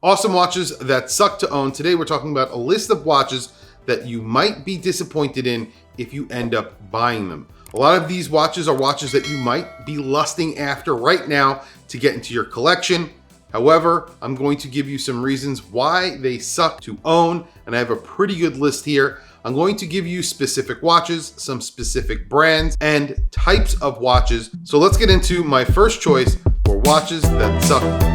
Awesome watches that suck to own. Today we're talking about a list of watches that you might be disappointed in if you end up buying them. A lot of these watches are watches that you might be lusting after right now to get into your collection. However, I'm going to give you some reasons why they suck to own, and I have a pretty good list here. I'm going to give you specific watches, some specific brands, and types of watches. So let's get into my first choice for watches that suck to own.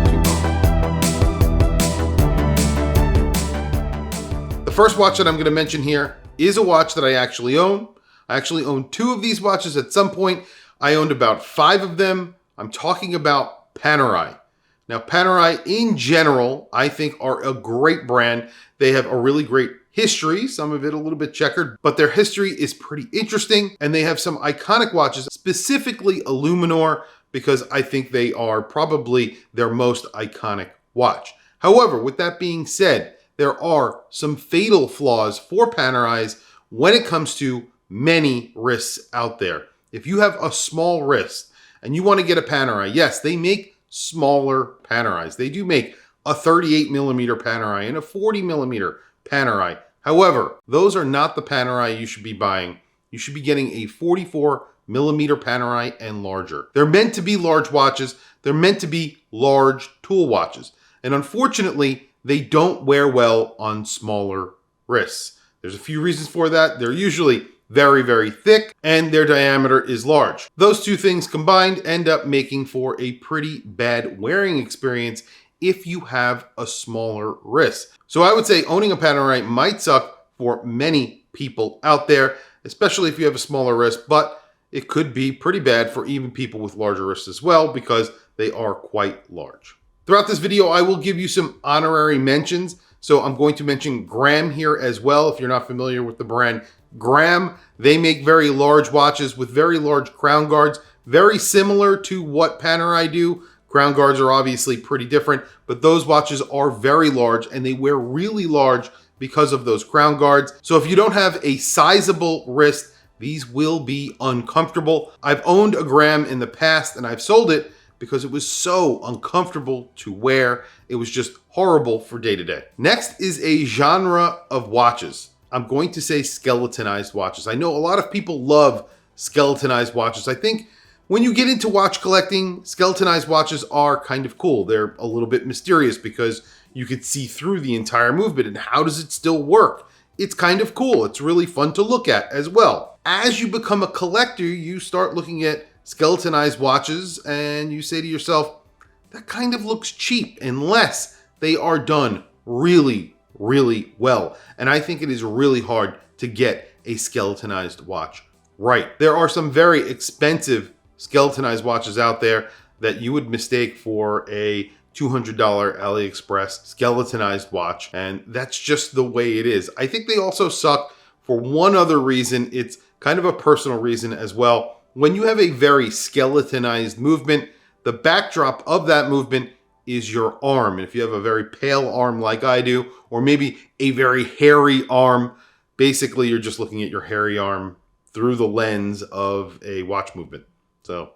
The first watch that I'm going to mention here is a watch that I actually own. I actually own 2 of these watches at some point. I owned about 5 of them. I'm talking about Panerai. Now, Panerai in general, I think are a great brand. They have a really great history, some of it a little bit checkered, but their history is pretty interesting. And they have some iconic watches, specifically Illuminor, because I think they are probably their most iconic watch. However, with that being said, there are some fatal flaws for Panerais when it comes to many wrists out there. If you have a small wrist and you want to get a Panerai, yes, they make smaller Panerais. They do make a 38 millimeter Panerai and a 40 millimeter Panerai. However, those are not the Panerai you should be buying. You should be getting a 44 millimeter Panerai and larger. They're meant to be large watches. They're meant to be large tool watches. And unfortunately, they don't wear well on smaller wrists. There's a few reasons for that. They're usually very, very thick, and their diameter is large. Those two things combined end up making for a pretty bad wearing experience if you have a smaller wrist. So I would say owning a Panerai might suck for many people out there, especially if you have a smaller wrist, but it could be pretty bad for even people with larger wrists as well because they are quite large. Throughout this video, I will give you some honorary mentions. So I'm going to mention Graham here as well. If you're not familiar with the brand Graham, they make very large watches with very large crown guards, very similar to what Panerai do. Crown guards are obviously pretty different, but those watches are very large and they wear really large because of those crown guards. So if you don't have a sizable wrist, these will be uncomfortable. I've owned a Graham in the past and I've sold it because it was so uncomfortable to wear. It was just horrible for day to day. Next is a genre of watches. I'm going to say skeletonized watches. I know a lot of people love skeletonized watches. I think when you get into watch collecting, skeletonized watches are kind of cool. They're a little bit mysterious because you could see through the entire movement and how does it still work? It's kind of cool. It's really fun to look at as well. As you become a collector, you start looking at skeletonized watches and you say to yourself, that kind of looks cheap unless they are done really, really well. And I think it is really hard to get a skeletonized watch right. There are some very expensive skeletonized watches out there that you would mistake for a $200 AliExpress skeletonized watch. And that's just the way it is. I think they also suck for one other reason. It's kind of a personal reason as well. When you have a very skeletonized movement, the backdrop of that movement is your arm. And if you have a very pale arm like I do, or maybe a very hairy arm, basically you're just looking at your hairy arm through the lens of a watch movement. So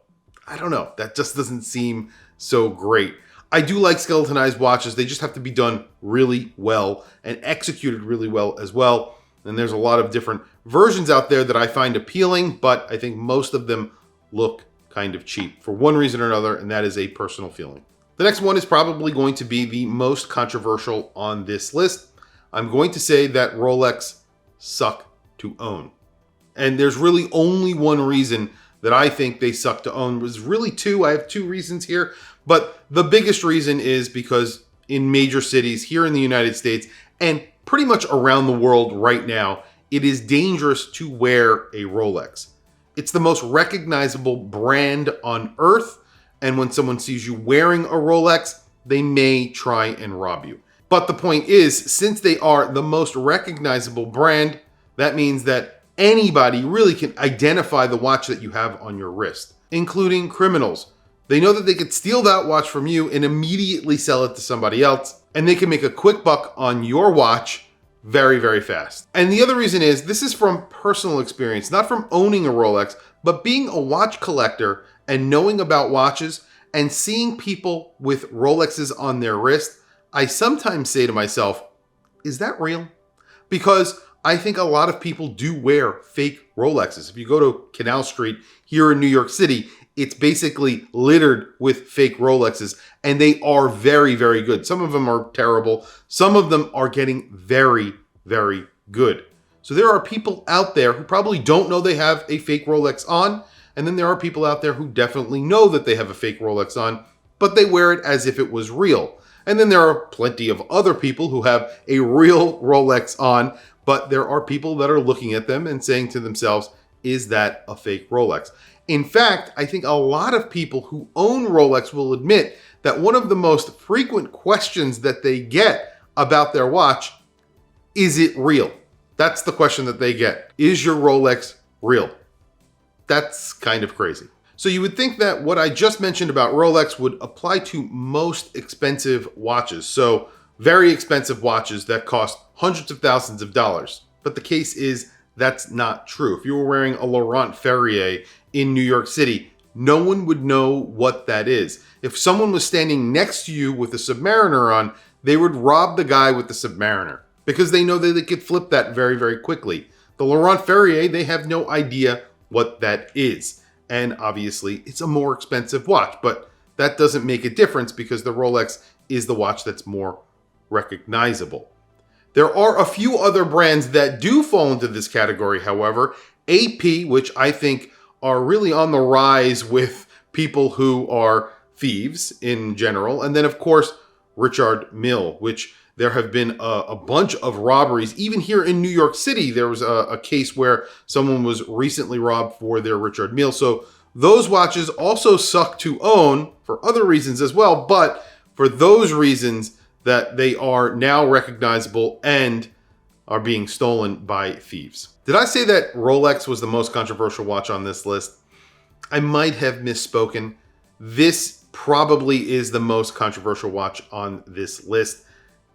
I don't know, that just doesn't seem so great. I do like skeletonized watches. They just have to be done really well and executed really well as well. And there's a lot of different versions out there that I find appealing, but I think most of them look kind of cheap for one reason or another, and that is a personal feeling. The next one is probably going to be the most controversial on this list. I'm going to say that Rolex suck to own. And there's really only one reason that I think they suck to own. There's really 2. I have 2 reasons here, but the biggest reason is because in major cities here in the United States and pretty much around the world right now, it is dangerous to wear a Rolex. It's the most recognizable brand on earth. And when someone sees you wearing a Rolex, they may try and rob you. But the point is, since they are the most recognizable brand, that means that anybody really can identify the watch that you have on your wrist, including criminals. They know that they could steal that watch from you and immediately sell it to somebody else, and they can make a quick buck on your watch very, very fast. And the other reason is, this is from personal experience, not from owning a Rolex, but being a watch collector and knowing about watches and seeing people with Rolexes on their wrist. I sometimes say to myself, is that real? Because I think a lot of people do wear fake Rolexes. If you go to Canal Street here in New York City, it's basically littered with fake Rolexes, and they are very, very good. Some of them are terrible. Some of them are getting very, very good. So there are people out there who probably don't know they have a fake Rolex on, and then there are people out there who definitely know that they have a fake Rolex on, but they wear it as if it was real. And then there are plenty of other people who have a real Rolex on, but there are people that are looking at them and saying to themselves, is that a fake Rolex? In fact, I think a lot of people who own Rolex will admit that one of the most frequent questions that they get about their watch, is it real? That's the question that they get. Is your Rolex real? That's kind of crazy. So you would think that what I just mentioned about Rolex would apply to most expensive watches. So very expensive watches that cost hundreds of thousands of dollars. But the case is that's not true. If you were wearing a Laurent Ferrier in New York City, no one would know what that is. If someone was standing next to you with a Submariner on, they would rob the guy with the Submariner because they know that they could flip that very, very quickly. The Laurent Ferrier, they have no idea what that is. And obviously, it's a more expensive watch, but that doesn't make a difference because the Rolex is the watch that's more recognizable. There are a few other brands that do fall into this category, however. AP, which I think are really on the rise with people who are thieves in general. And then, of course, Richard Mille, which there have been a bunch of robberies. Even here in New York City, there was a case where someone was recently robbed for their Richard Mille. So those watches also suck to own for other reasons as well, but for those reasons that they are now recognizable and are being stolen by thieves. Did I say that Rolex was the most controversial watch on this list? I might have misspoken. This probably is the most controversial watch on this list.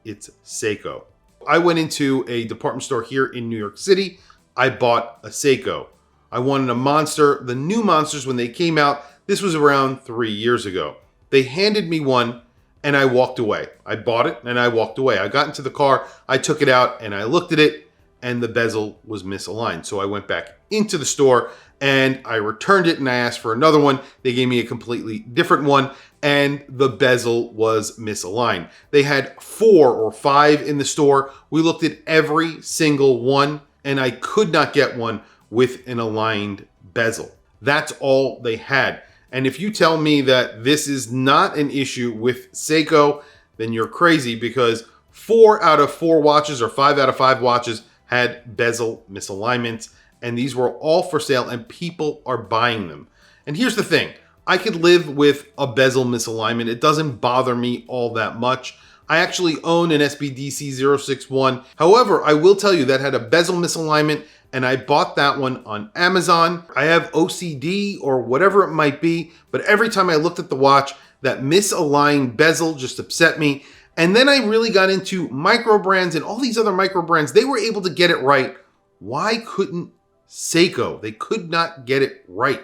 It's Seiko. I went into a department store here in New York City. I bought a Seiko. I wanted a Monster. The new Monsters, when they came out, this was around 3 years ago. They handed me one and I walked away. I bought it and I walked away. I got into the car, I took it out and I looked at it and the bezel was misaligned. So I went back into the store and I returned it and I asked for another one. They gave me a completely different one and the bezel was misaligned. They had 4 or 5 in the store. We looked at every single one and I could not get one with an aligned bezel. That's all they had. And if you tell me that this is not an issue with Seiko, then you're crazy because 4 out of 4 watches or 5 out of 5 watches had bezel misalignments, and these were all for sale and people are buying them. And here's the thing, I could live with a bezel misalignment. It doesn't bother me all that much. I actually own an SBDC 061. However, I will tell you that had a bezel misalignment and I bought that one on Amazon. I have OCD or whatever it might be, but every time I looked at the watch, that misaligned bezel just upset me. And then I really got into micro brands and all these other micro brands. They were able to get it right. Why couldn't Seiko? They could not get it right.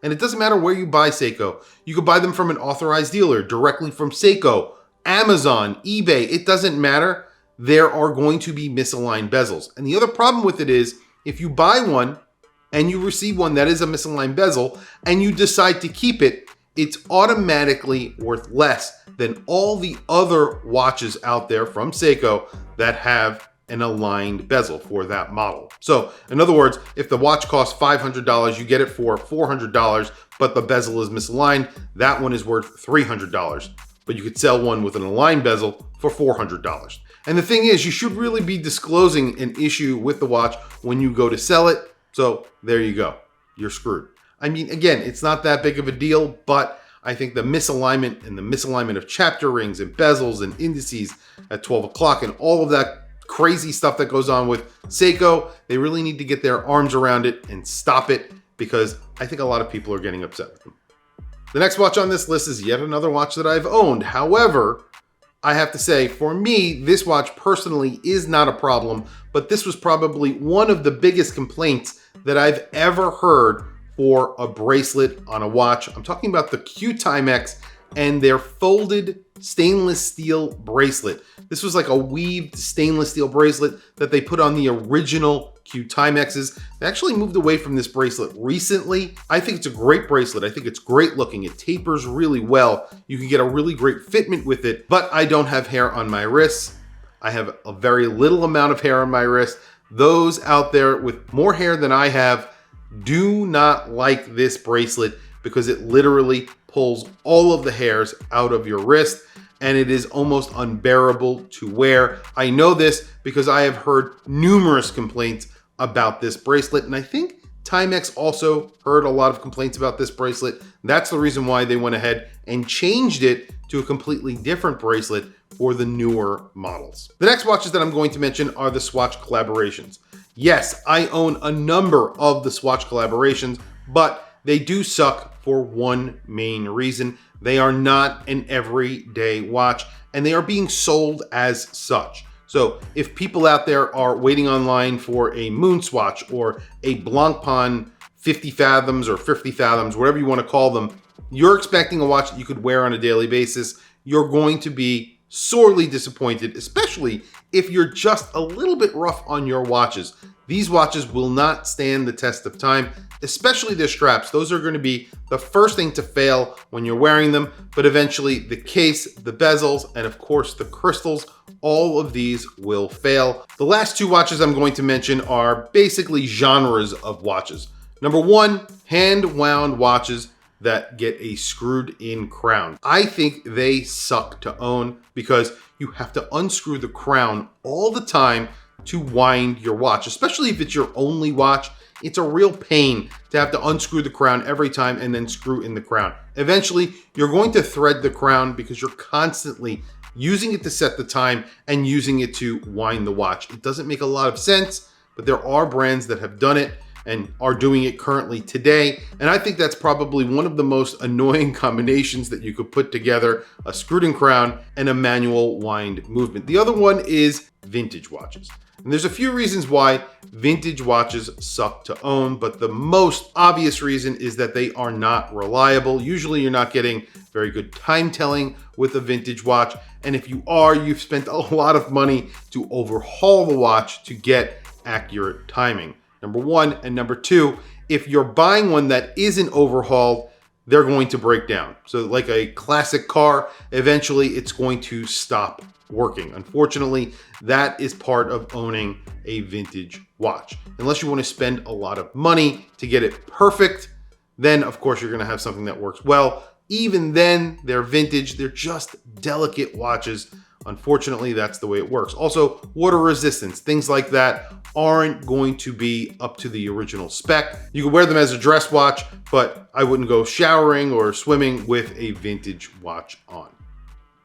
And it doesn't matter where you buy Seiko. You could buy them from an authorized dealer, directly from Seiko, Amazon, eBay. It doesn't matter. There are going to be misaligned bezels. And the other problem with it is, if you buy one and you receive one that is a misaligned bezel and you decide to keep it, it's automatically worth less than all the other watches out there from Seiko that have an aligned bezel for that model. So in other words, if the watch costs $500, you get it for $400, but the bezel is misaligned, that one is worth $300. But you could sell one with an aligned bezel for $400. And the thing is, you should really be disclosing an issue with the watch when you go to sell it. So there you go. You're screwed. I mean, again, it's not that big of a deal, but I think the misalignment and the misalignment of chapter rings and bezels and indices at 12 o'clock and all of that crazy stuff that goes on with Seiko, they really need to get their arms around it and stop it because I think a lot of people are getting upset with them. The next watch on this list is yet another watch that I've owned. However, I have to say, for me, this watch personally is not a problem, but this was probably one of the biggest complaints that I've ever heard for a bracelet on a watch. I'm talking about the Timex and their folded stainless steel bracelet. This was like a weaved stainless steel bracelet that they put on the original Q Timexes. They actually moved away from this bracelet recently. I think it's a great bracelet. I think it's great looking. It tapers really well. You can get a really great fitment with it, but I don't have hair on my wrists. I have a very little amount of hair on my wrist. Those out there with more hair than I have do not like this bracelet because it literally pulls all of the hairs out of your wrist and it is almost unbearable to wear. I know this because I have heard numerous complaints about this bracelet, and I think Timex also heard a lot of complaints about this bracelet. That's the reason why they went ahead and changed it to a completely different bracelet for the newer models. The next watches that I'm going to mention are the Swatch collaborations. Yes, I own a number of the Swatch collaborations, but they do suck for one main reason. They are not an everyday watch, and they are being sold as such. So if people out there are waiting online for a Moon Swatch or a Blancpain 50 fathoms or 50 fathoms, whatever you want to call them, you're expecting a watch that you could wear on a daily basis, you're going to be sorely disappointed, especially if you're just a little bit rough on your watches. These watches will not stand the test of time, especially their straps. Those are going to be the first thing to fail when you're wearing them, but eventually the case, the bezels, and of course the crystals, all of these will fail. The last two watches I'm going to mention are basically genres of watches. Number one, hand-wound watches that get a screwed in crown. I think they suck to own because you have to unscrew the crown all the time to wind your watch, especially if it's your only watch. It's a real pain to have to unscrew the crown every time and then screw in the crown. Eventually, you're going to thread the crown because you're constantly using it to set the time and using it to wind the watch. It doesn't make a lot of sense, but there are brands that have done it and are doing it currently today. And I think that's probably one of the most annoying combinations that you could put together, a screwed in crown and a manual wind movement. The other one is vintage watches. And there's a few reasons why vintage watches suck to own, but the most obvious reason is that they are not reliable. Usually you're not getting very good time telling with a vintage watch. And if you are, you've spent a lot of money to overhaul the watch to get accurate timing. Number one. And number two, if you're buying one that isn't overhauled, they're going to break down. So like a classic car, eventually it's going to stop working. Unfortunately, that is part of owning a vintage watch. Unless you want to spend a lot of money to get it perfect, then of course you're going to have something that works well. Even then, they're vintage. They're just delicate watches. Unfortunately, that's the way it works. Also, water resistance, things like that aren't going to be up to the original spec. You can wear them as a dress watch, but I wouldn't go showering or swimming with a vintage watch on.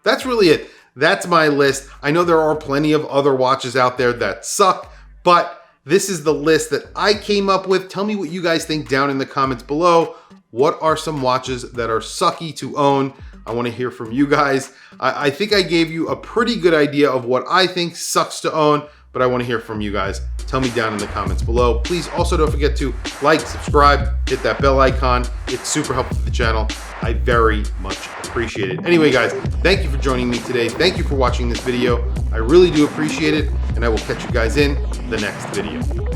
That's really it. That's my list. I know there are plenty of other watches out there that suck, but this is the list that I came up with. Tell me what you guys think down in the comments below. What are some watches that are sucky to own? I want to hear from you guys. I think I gave you a pretty good idea of what I think sucks to own, but I want to hear from you guys. Tell me down in the comments below. Please also don't forget to like, subscribe, hit that bell icon. It's super helpful for the channel. I very much appreciate it. Anyway, guys, thank you for joining me today. Thank you for watching this video. I really do appreciate it, and I will catch you guys in the next video.